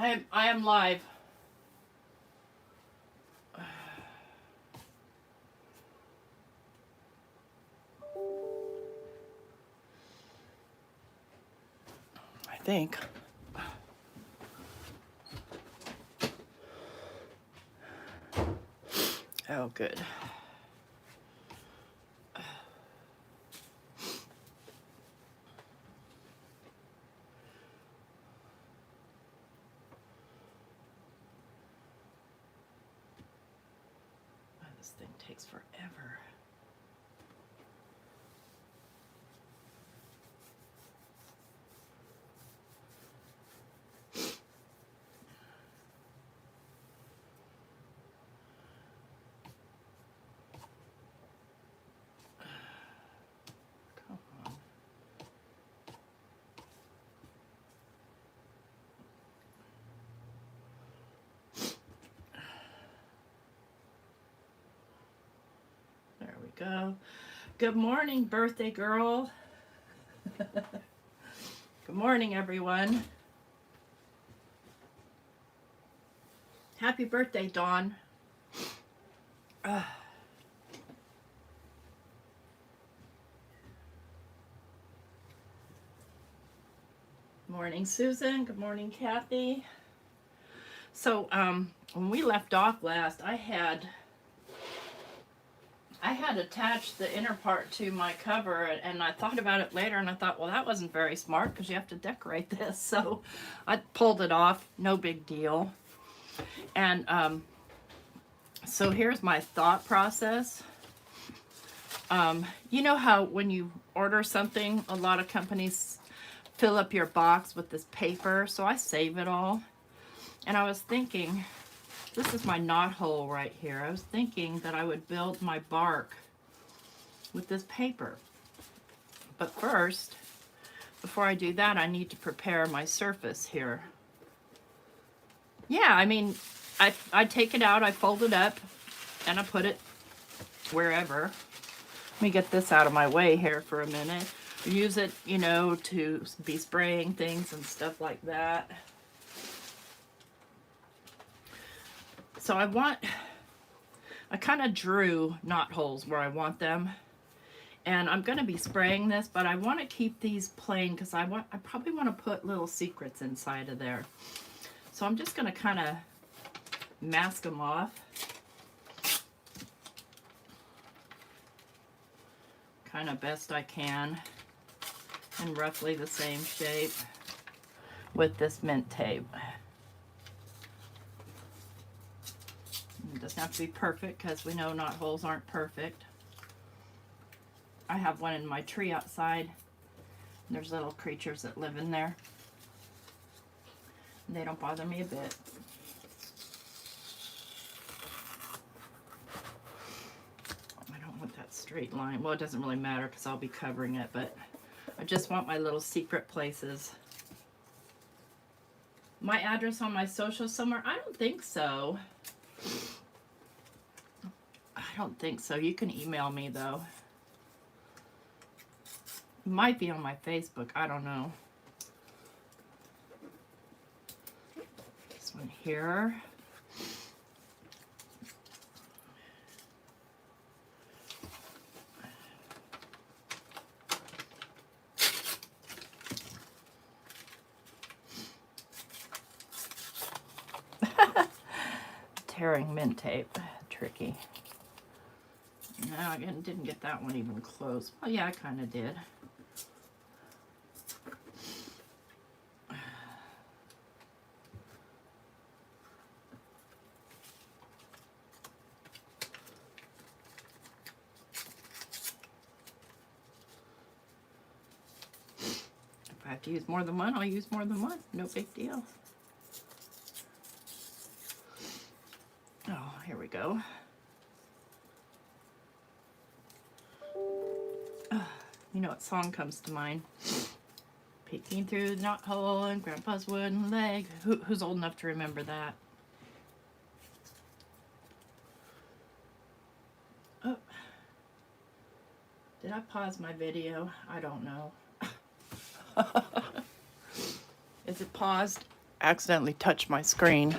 I am live. I think. Oh, good. Oh, this thing takes forever. Come on. There we go. Good morning, birthday girl. Good morning, everyone. Happy birthday, Dawn. Morning, Susan. Good morning, Kathy. So, when we left off last, I had attached the inner part to my cover, and I thought about it later, and I thought, well, that wasn't very smart because you have to decorate this. So I pulled it off. No big deal. And so here's my thought process. You know how when you order something, a lot of companies fill up your box with this paper, so I save it all. And I was thinking, this is my knot hole right here. I was thinking that I would build my bark with this paper. But first, before I do that, I need to prepare my surface here. Yeah, I mean, I take it out, I fold it up, and I put it wherever. Let me get this out of my way here for a minute. Use it, you know, to be spraying things and stuff like that. So I kind of drew knot holes where I want them. And I'm going to be spraying this, but I want to keep these plain because I probably want to put little secrets inside of there. So I'm just going to kind of mask them off. Kind of best I can. And roughly the same shape with this mint tape. It doesn't have to be perfect because we know knot holes aren't perfect. I have one in my tree outside. There's little creatures that live in there. They don't bother me a bit. I don't want that straight line. Well, it doesn't really matter because I'll be covering it, but I just want my little secret places. My address on my social somewhere? I don't think so. I don't think so. You can email me though. It might be on my Facebook. I don't know. This one here. Tearing mint tape. Tricky. No, I didn't get that one even close. Well, yeah, I kind of did. If I have to use more than one, I'll use more than one. No big deal. Oh, here we go. You know what song comes to mind? Peeking through the knot hole in Grandpa's wooden leg. Who's old enough to remember that? Oh. Did I pause my video? I don't know. Is it paused? accidentally touch my screen.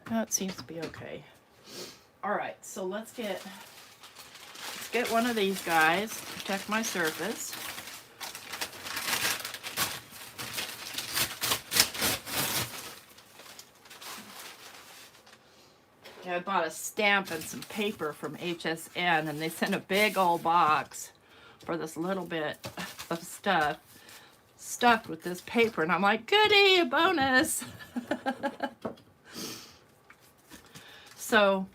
That seems to be okay. All right, so let's get one of these guys to protect my surface. I bought a stamp and some paper from HSN, and they sent a big old box for this little bit of stuff stuffed with this paper, and I'm like, goody, a bonus. So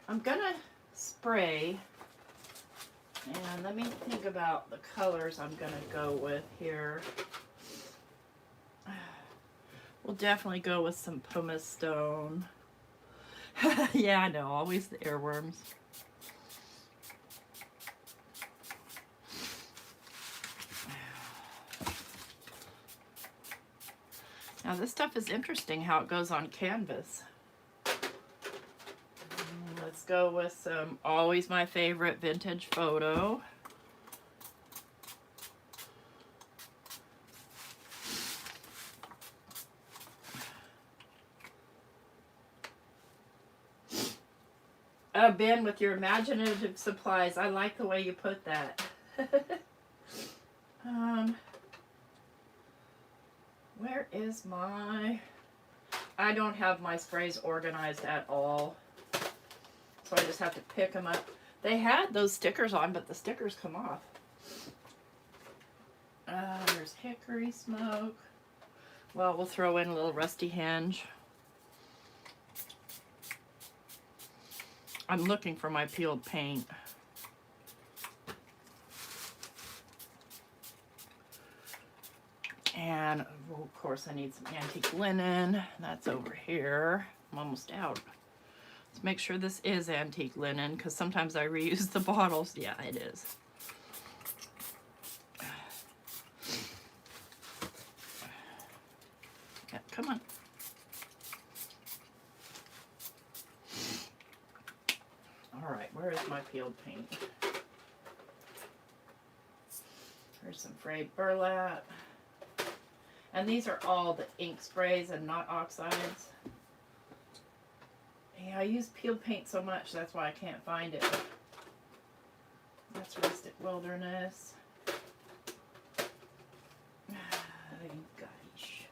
I'm gonna spray, and let me think about the colors I'm gonna go with here. We'll definitely go with some pumice stone. Yeah, I know, always the earworms. Now this stuff is interesting how it goes on canvas. Let's go with some, always my favorite, vintage photo. Ben, with your imaginative supplies, I like the way you put that. Where is my... I don't have my sprays organized at all. So I just have to pick them up. They had those stickers on, but the stickers come off. There's hickory smoke. Well, we'll throw in a little rusty hinge. I'm looking for my peeled paint. And well, of course I need some antique linen. That's over here. I'm almost out. Let's make sure this is antique linen, because sometimes I reuse the bottles. Yeah, it is. Yeah, come on. All right, where is my peeled paint? There's some frayed burlap. And these are all the ink sprays and not oxides. Yeah, I use peeled paint so much, that's why I can't find it. That's Rustic Wilderness. Gosh.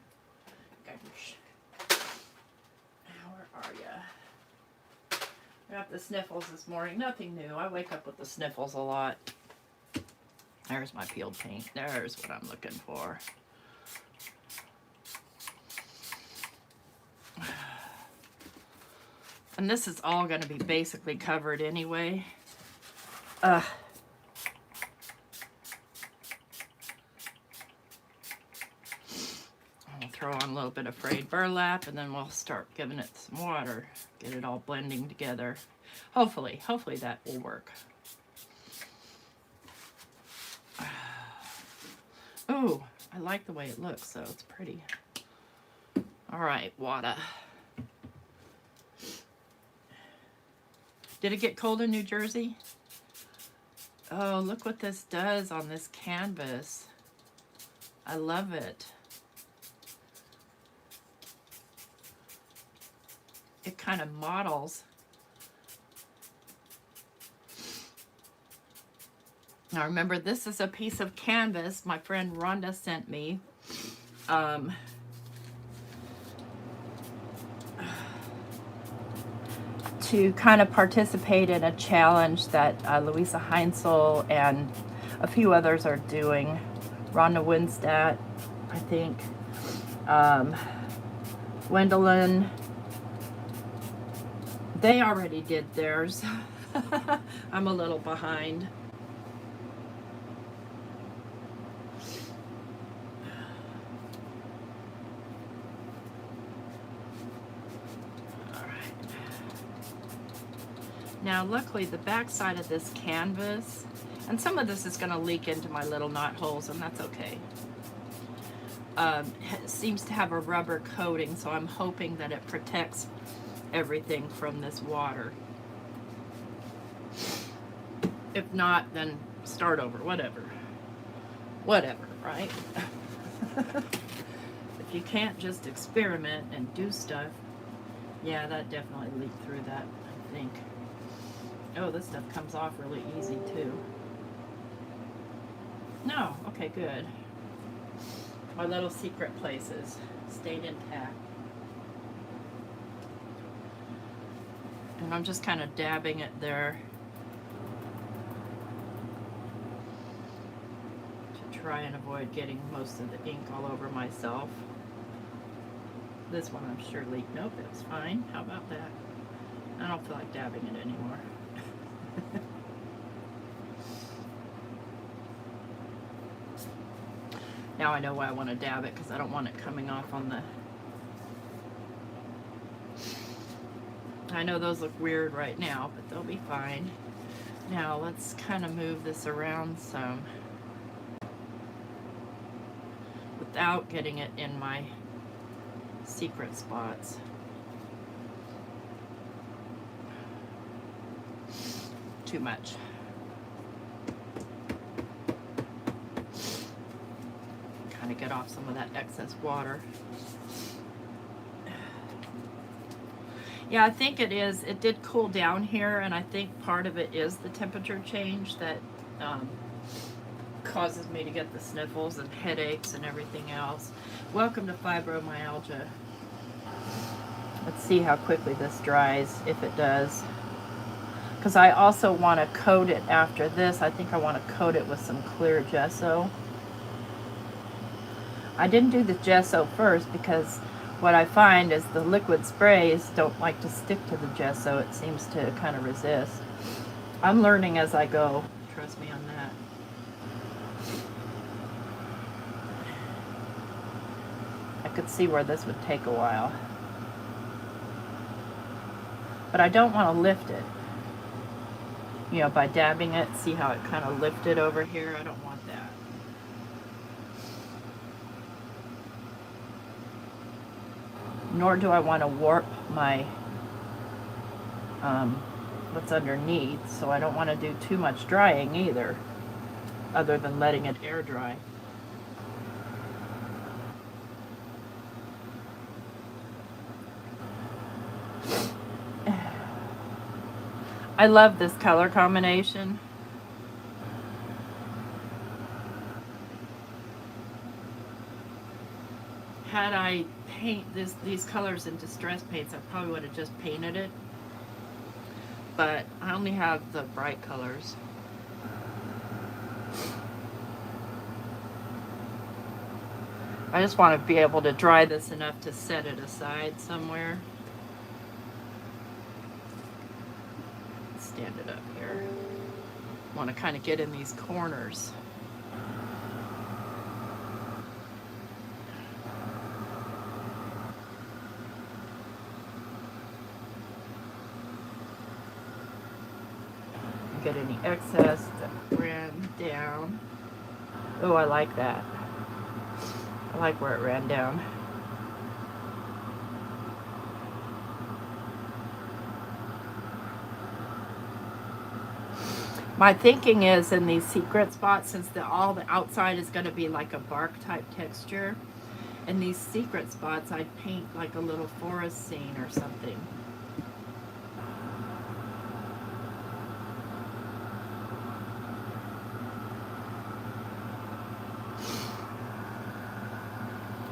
Where are ya? I got the sniffles this morning. Nothing new. I wake up with the sniffles a lot. There's my peeled paint. There's what I'm looking for. And this is all going to be basically covered anyway. I'll throw on a little bit of frayed burlap, and then we'll start giving it some water. Get it all blending together. Hopefully that will work. Oh, I like the way it looks, so it's pretty. All right, water. Did it get cold in New Jersey? Oh, look what this does on this canvas. I love it. It kind of models. Now remember, this is a piece of canvas my friend Rhonda sent me. To kind of participate in a challenge that Louisa Heinzel and a few others are doing. Rhonda Winstead, I think. Gwendolyn. They already did theirs. I'm a little behind. Now, luckily, the back side of this canvas, and some of this is going to leak into my little knot holes, and that's okay. It seems to have a rubber coating, so I'm hoping that it protects everything from this water. If not, then start over, whatever. Whatever, right? if you can't just experiment and do stuff, yeah, that definitely leaked through that, I think. Oh, this stuff comes off really easy too. No, okay, good. My little secret places stayed intact. And I'm just kind of dabbing it there to try and avoid getting most of the ink all over myself. This one I'm sure leaked. Nope, that's fine. How about that? I don't feel like dabbing it anymore. Now I know why I want to dab it, because I don't want it coming off on the... I know those look weird right now, but they'll be fine. Now let's kind of move this around some without getting it in my secret spots. Too much. Kind of get off some of that excess water. Yeah, I think it is. It did cool down here, and I think part of it is the temperature change that causes me to get the sniffles and headaches and everything else. Welcome to fibromyalgia. Let's see how quickly this dries, if it does. Because I also want to coat it after this. I think I want to coat it with some clear gesso. I didn't do the gesso first because what I find is the liquid sprays don't like to stick to the gesso. It seems to kind of resist. I'm learning as I go. Trust me on that. I could see where this would take a while. But I don't want to lift it. You know, by dabbing it, see how it kind of lifted over here? I don't want that. Nor do I want to warp my what's underneath, so I don't want to do too much drying either, other than letting it air dry. I love this color combination. Had I paint these colors in distress paints, I probably would have just painted it. But I only have the bright colors. I just want to be able to dry this enough to set it aside somewhere. Stand it up here. Want to kind of get in these corners. Get any excess that ran down. Oh, I like that. I like where it ran down. My thinking is in these secret spots, since all the outside is going to be like a bark type texture, in these secret spots I'd paint like a little forest scene or something.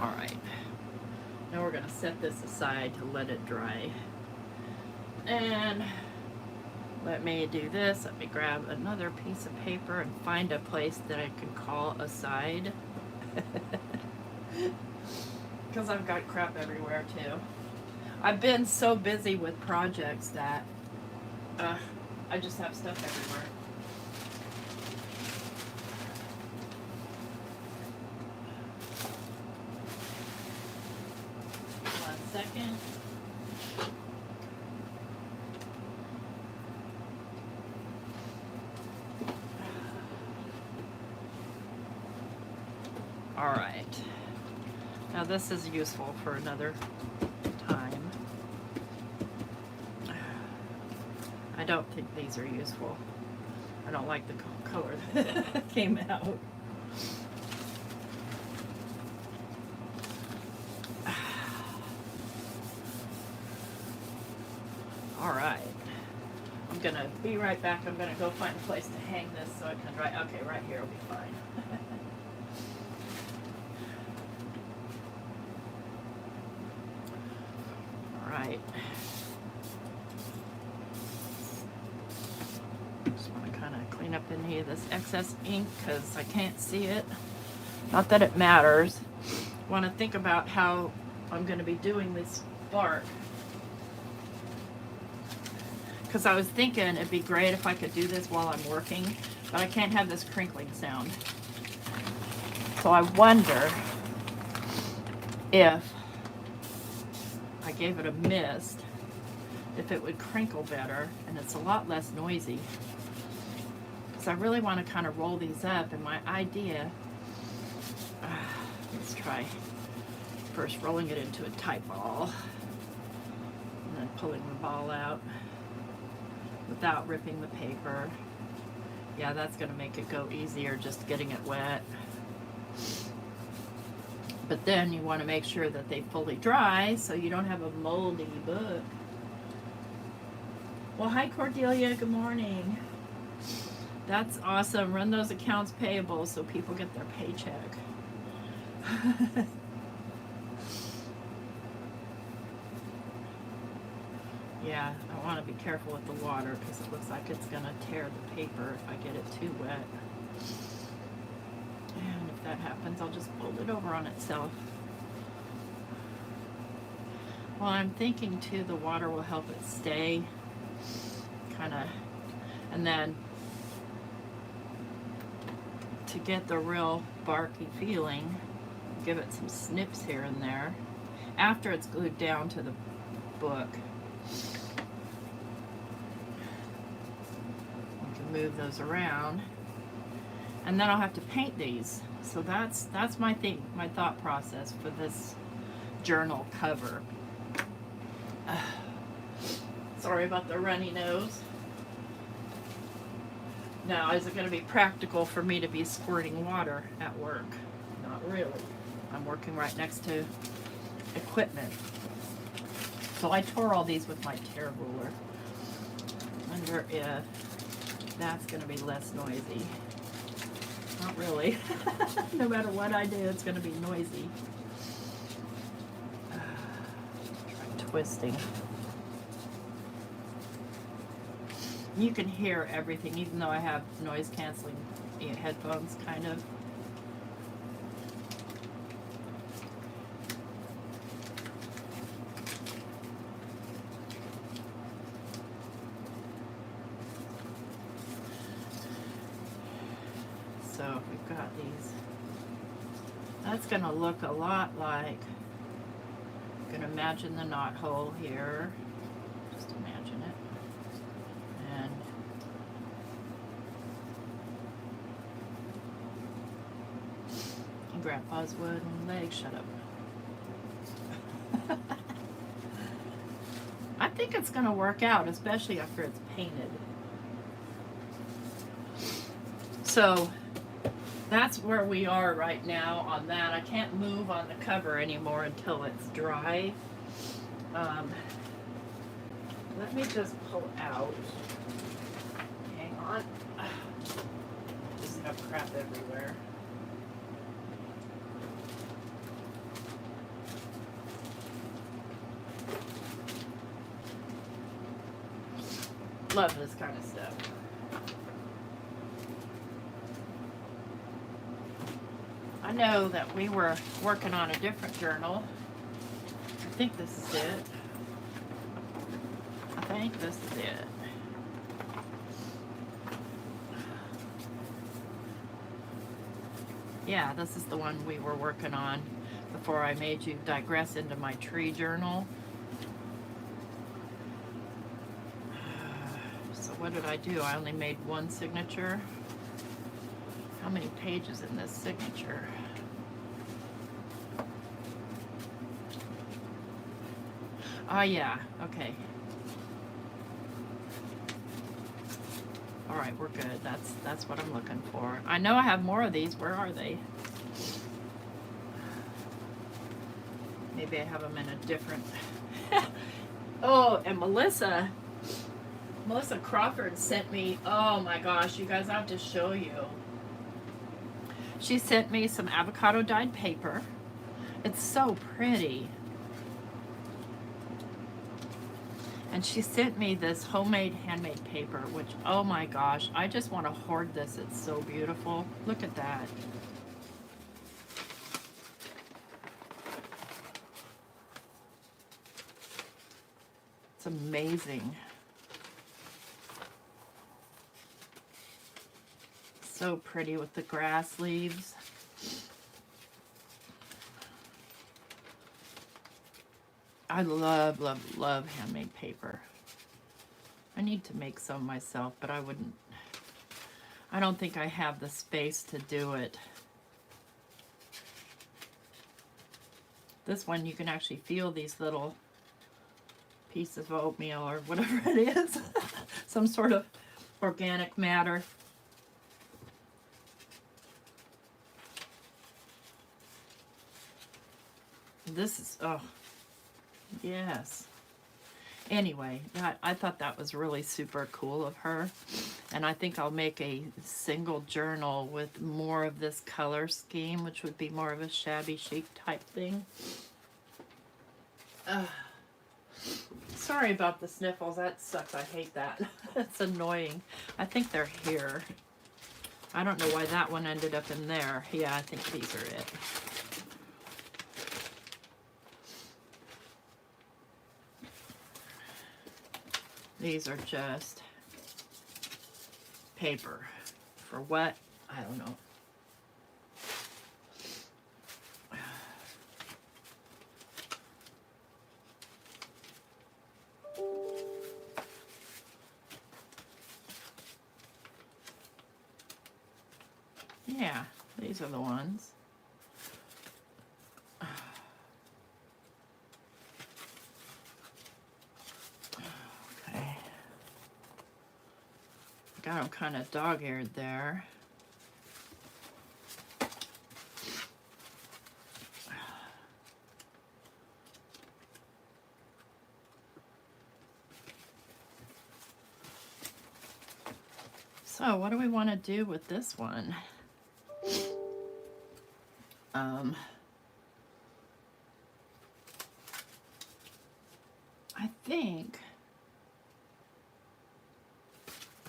Alright, now we're going to set this aside to let it dry. And let me do this. Let me grab another piece of paper and find a place that I can call aside. Because I've got crap everywhere too. I've been so busy with projects that I just have stuff everywhere. One second. All right. Now this is useful for another time. I don't think these are useful. I don't like the color that came out. gonna be right back. I'm gonna go find a place to hang this so I can dry. Okay, right here will be fine. All right. Just want to kind of clean up any of this excess ink because I can't see it. Not that it matters. I want to think about how I'm going to be doing this bark. Because I was thinking it'd be great if I could do this while I'm working, but I can't have this crinkling sound. So I wonder if I gave it a mist, if it would crinkle better, and it's a lot less noisy. Because I really want to kind of roll these up, and my idea, let's try first rolling it into a tight ball, and then pulling the ball out without ripping the paper. Yeah, that's going to make it go easier, just getting it wet. But then you want to make sure that they fully dry so you don't have a moldy book. Well, hi Cordelia, good morning. That's awesome. Run those accounts payable so people get their paycheck. Yeah, I want to be careful with the water because it looks like it's going to tear the paper if I get it too wet. And if that happens, I'll just fold it over on itself. Well, I'm thinking too the water will help it stay kind of, and then to get the real barky feeling, give it some snips here and there after it's glued down to the book. You can move those around, and then I'll have to paint these. So that's my thought process for this journal cover. Sorry about the runny nose. Now, is it going to be practical for me to be squirting water at work? Not really. I'm working right next to equipment. So I tore all these with my tear ruler. Wonder if that's going to be less noisy. Not really. No matter what I do, it's going to be noisy. Try twisting. You can hear everything, even though I have noise canceling headphones, kind of. So we've got these. That's going to look a lot like, you can imagine the knot hole here. Just imagine it. And Grandpa's wooden leg, shut up. I think it's going to work out, especially after it's painted. So that's where we are right now on that. I can't move on the cover anymore until it's dry. Let me just pull out. Hang on. Just have crap everywhere. Love this kind of stuff. I know that we were working on a different journal. I think this is it. I think this is it. Yeah, this is the one we were working on before I made you digress into my tree journal. So what did I do? I only made one signature. How many pages in this signature? Oh yeah, okay. All right, we're good. That's what I'm looking for. I know I have more of these. Where are they? Maybe I have them in a different. Oh, and Melissa, Melissa Crawford sent me, oh my gosh, you guys, I have to show you. She sent me some avocado dyed paper. It's so pretty. And she sent me this homemade handmade paper, which, oh my gosh, I just want to hoard this. It's so beautiful. Look at that. It's amazing. So pretty with the grass leaves. I love, love, love handmade paper. I need to make some myself, but I don't think I have the space to do it. This one, you can actually feel these little pieces of oatmeal or whatever it is. Some sort of organic matter. This is, oh, yes. Anyway, I thought that was really super cool of her. And I think I'll make a single journal with more of this color scheme, which would be more of a shabby chic type thing. Sorry about the sniffles. That sucks. I hate that. It's annoying. I think they're here. I don't know why that one ended up in there. Yeah, I think these are it. These are just paper. For what? I don't know. Yeah, these are the ones. Okay. Got them kind of dog-eared there. So what do we want to do with this one? I think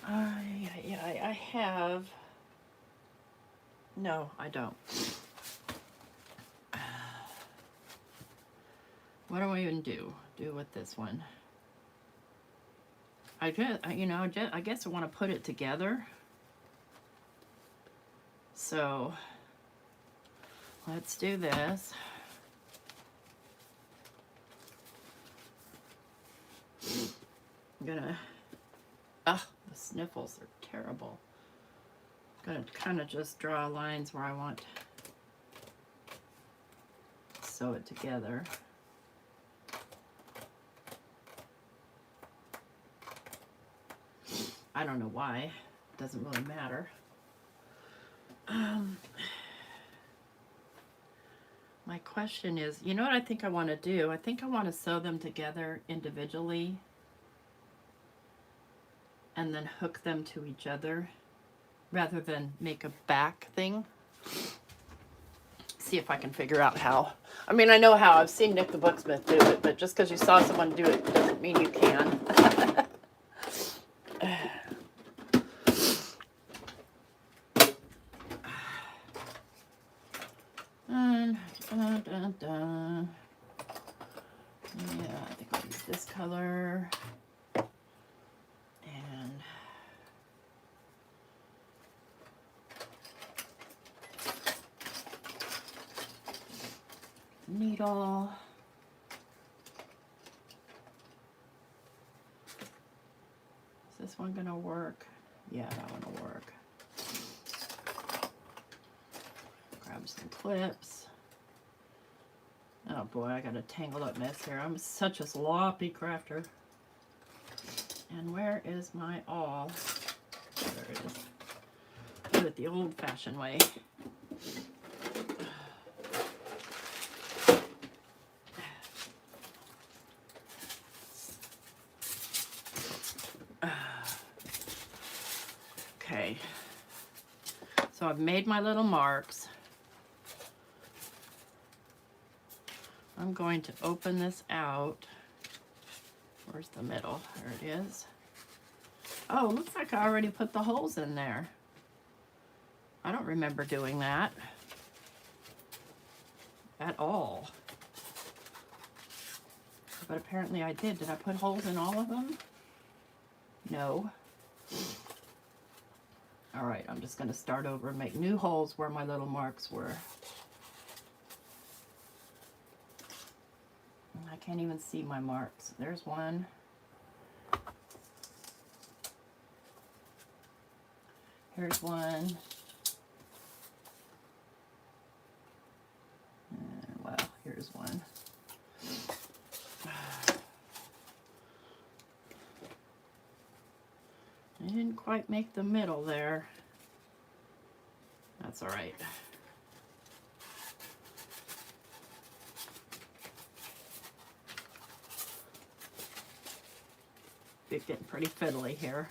I have, no, I don't. What do I even do with this one? I guess, I guess I want to put it together. So let's do this. I'm gonna, the sniffles are terrible. I'm gonna kind of just draw lines where I want to sew it together. I don't know why. It doesn't really matter. My question is, you know what I think I want to do? I think I want to sew them together individually and then hook them to each other rather than make a back thing. See if I can figure out how. I mean, I know how. I've seen Nick the Booksmith do it, but just because you saw someone do it doesn't mean you can. Yeah, I think I'll use this color. And needle. Is this one gonna work? Yeah, that one will work. Grab some clips. Oh boy, I got a tangled up mess here. I'm such a sloppy crafter. And where is my awl? There it is. Do it the old-fashioned way. Okay. So I've made my little marks. I'm going to open this out. Where's the middle? There it is. Oh, looks like I already put the holes in there. I don't remember doing that at all. But apparently I did. Did I put holes in all of them? No. All right, I'm just going to start over and make new holes where my little marks were. I can't even see my marks. There's one. Here's one. And, well, here's one. I didn't quite make the middle there. That's all right. It's getting pretty fiddly here.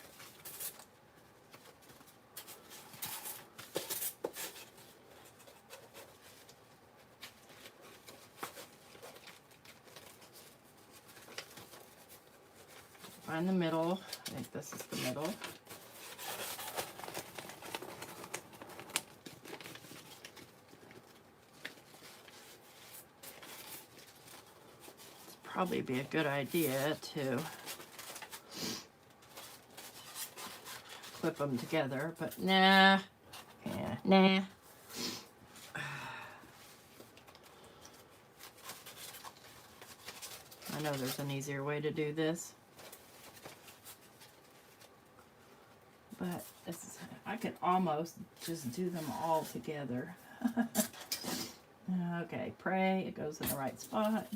Find the middle. I think this is the middle. It's probably be a good idea to clip them together, but nah. Yeah, nah. I know there's an easier way to do this. But this is, I could almost just do them all together. Okay, pray it goes in the right spot.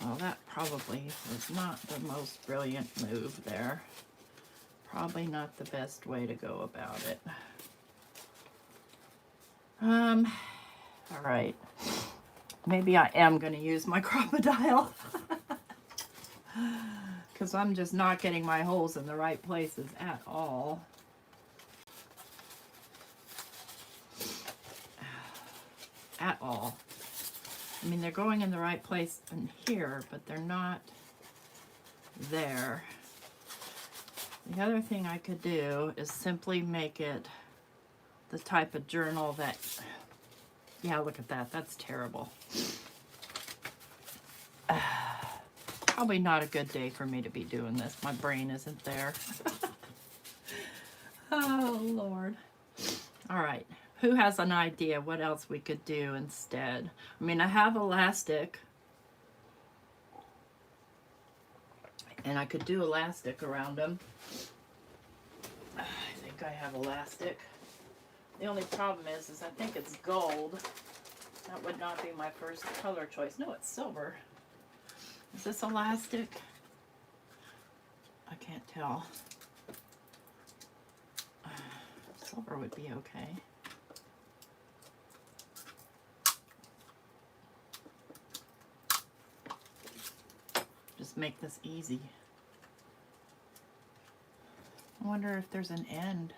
Well, that probably was not the most brilliant move there. Probably not the best way to go about it. All right. Maybe I am going to use my crocodile. Because I'm just not getting my holes in the right places at all. At all. I mean, they're going in the right place in here, but they're not there. The other thing I could do is simply make it the type of journal that, yeah, look at that. That's terrible. Probably not a good day for me to be doing this. My brain isn't there. Oh, Lord. All right. Who has an idea what else we could do instead? I mean, I have elastic. And I could do elastic around them. I think I have elastic. The only problem is I think it's gold. That would not be my first color choice. No, it's silver. Is this elastic? I can't tell. Silver would be okay. Just make this easy. I wonder if there's an end.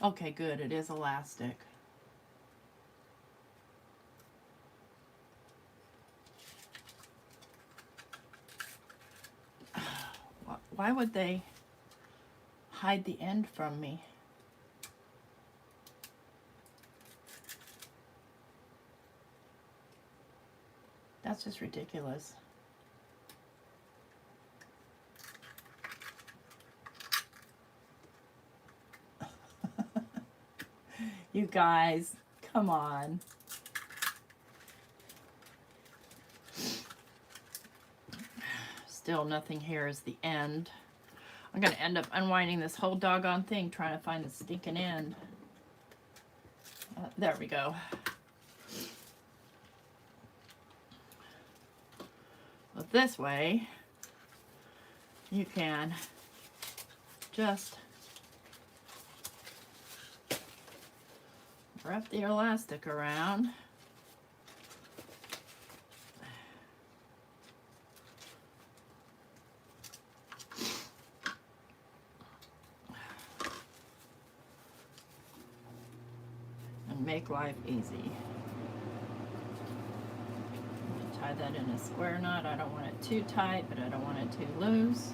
Okay, good. It is elastic. Why would they hide the end from me? That's just ridiculous. You guys, come on. Still nothing here is the end. I'm going to end up unwinding this whole doggone thing trying to find the stinking end. There we go. But this way, you can just wrap the elastic around. And make life easy. Tie that in a square knot. I don't want it too tight, but I don't want it too loose.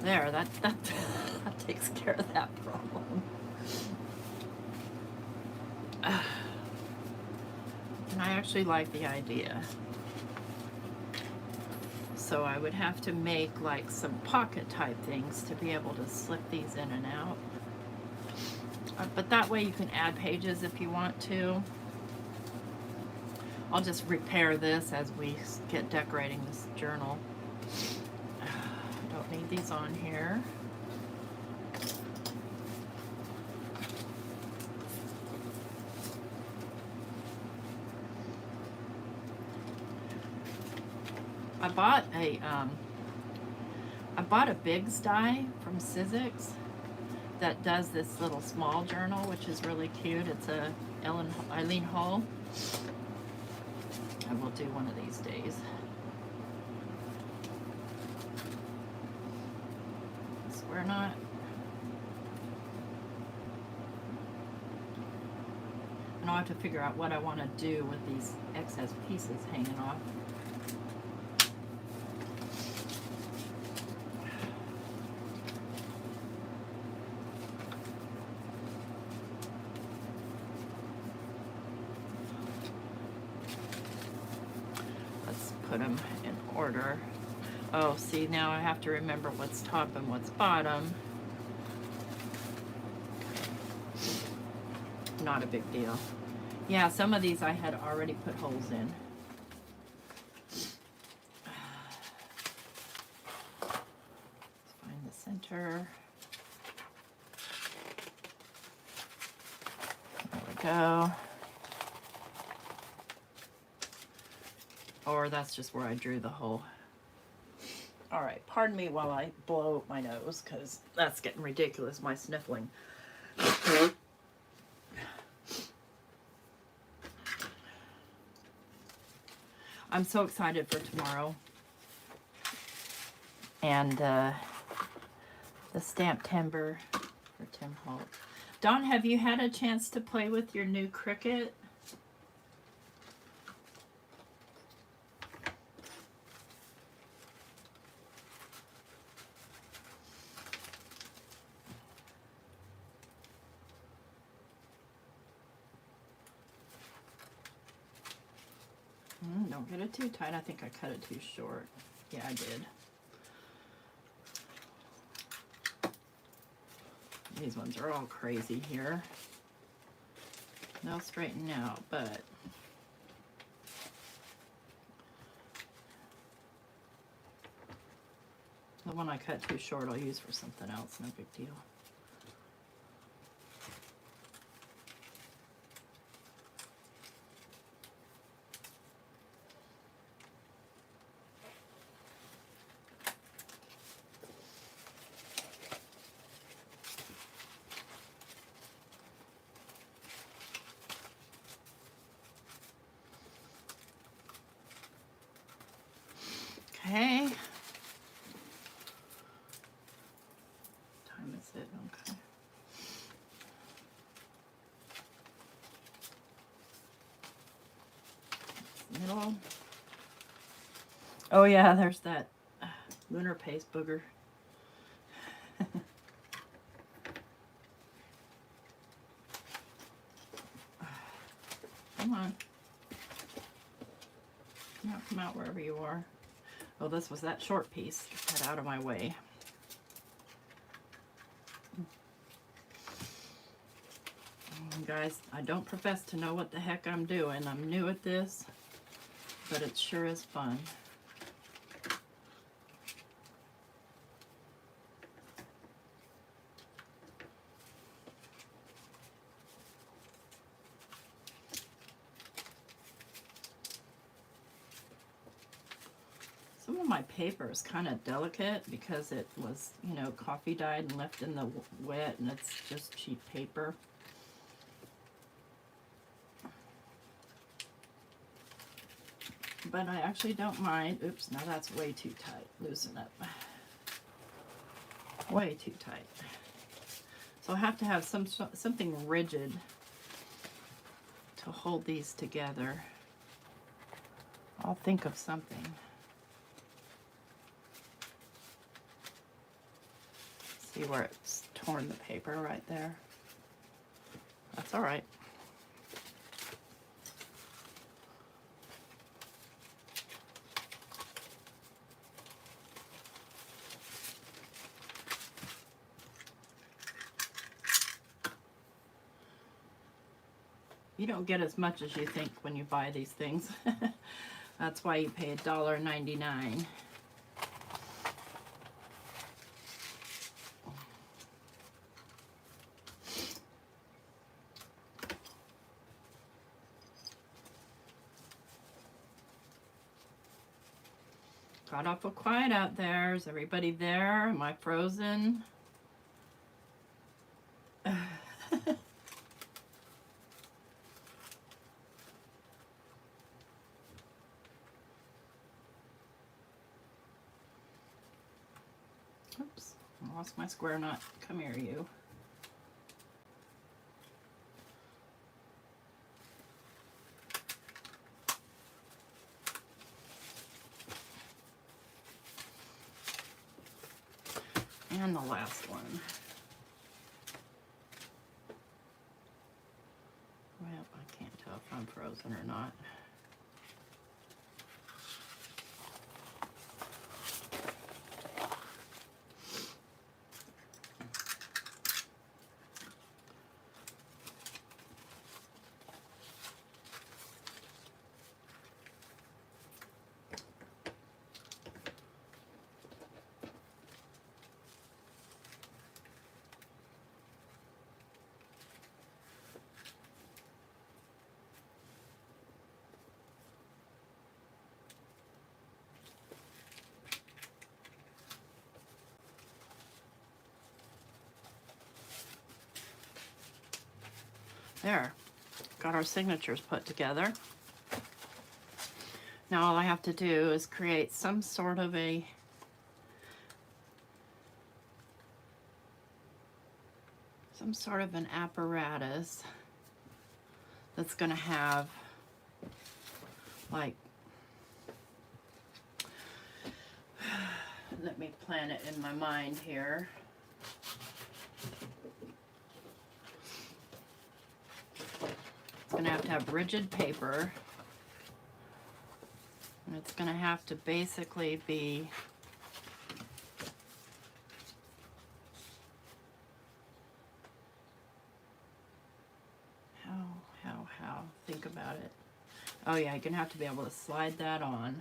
There, that takes care of that problem. And I actually like the idea. So I would have to make like some pocket type things to be able to slip these in and out. But that way you can add pages if you want to. I'll just repair this as we get decorating this journal. Don't need these on here. I bought a Biggs die from Sizzix that does this little small journal, which is really cute. It's a Eileen Hall. I will do one of these days. Square knot. And I'll have to figure out what I want to do with these excess pieces hanging off. Put them in order. Oh, see, now I have to remember what's top and what's bottom. Not a big deal. Yeah, some of these I had already put holes in. Let's find the center. There we go. Or that's just where I drew the hole. All right, pardon me while I blow my nose, because that's getting ridiculous, my sniffling. I'm so excited for tomorrow. And the stamp timber for Tim Holt. Dawn, have you had a chance to play with your new Cricut? Don't get it too tight. I think I cut it too short. Yeah, I did. These ones are all crazy here. They'll straighten out, but the one I cut too short I'll use for something else. No big deal. Okay. Time is it? Okay. Middle. Oh yeah, there's that lunar paste booger. Come on. Now come out wherever you are. Oh, this was that short piece. Get that out of my way. Guys, I don't profess to know what the heck I'm doing. I'm new at this, but it sure is fun. Some of my paper is kind of delicate because it was, you know, coffee dyed and left in the wet, and it's just cheap paper. But I actually don't mind. Oops, now that's way too tight. Loosen up. Way too tight. So I have to have something rigid to hold these together. I'll think of something. See where it's torn the paper right there? That's all right. You don't get as much as you think when you buy these things. That's why you pay $1.99. Got awful quiet out there. Is everybody there? Am I frozen? Oops, I lost my square knot. Come here, you. And the last one. Well, I can't tell if I'm frozen or not. There, got our signatures put together. Now all I have to do is create some sort of an apparatus that's going to have, like, let me plan it in my mind here. It's going to have rigid paper, and it's going to have to basically be how think about it. Oh yeah, you're going to have to be able to slide that on.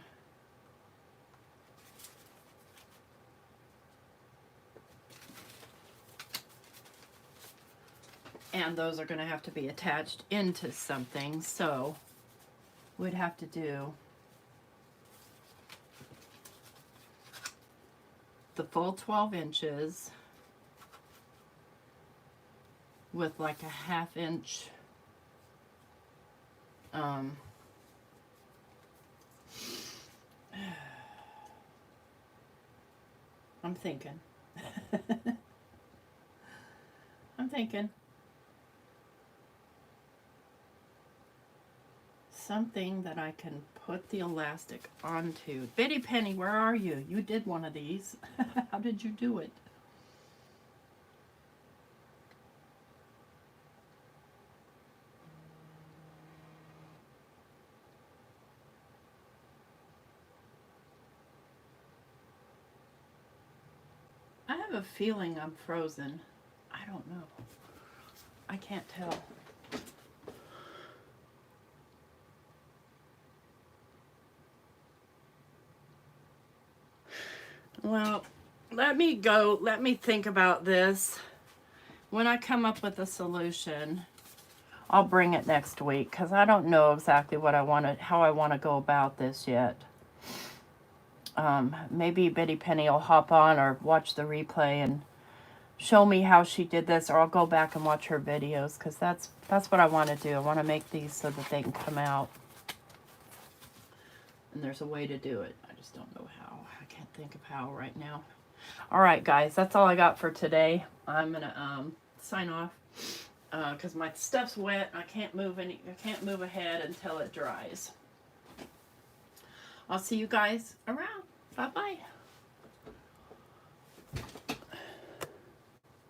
And those are going to have to be attached into something, so we'd have to do the full 12 inches with like a 1/2 inch I'm thinking. I'm thinking. Something that I can put the elastic onto. Bitty Penny, where are you? You did one of these. How did you do it? I have a feeling I'm frozen. I don't know. I can't tell. Well, let me think about this. When I come up with a solution, I'll bring it next week, because I don't know exactly what how I want to go about this yet. Maybe Betty Penny will hop on or watch the replay and show me how she did this, or I'll go back and watch her videos, because that's what I want to do. I want to make these so that they can come out. And there's a way to do it. I just don't know how. I can't think of how right now. All right, guys, that's all I got for today. I'm gonna sign off because my stuff's wet. I can't move ahead until it dries. I'll see you guys around.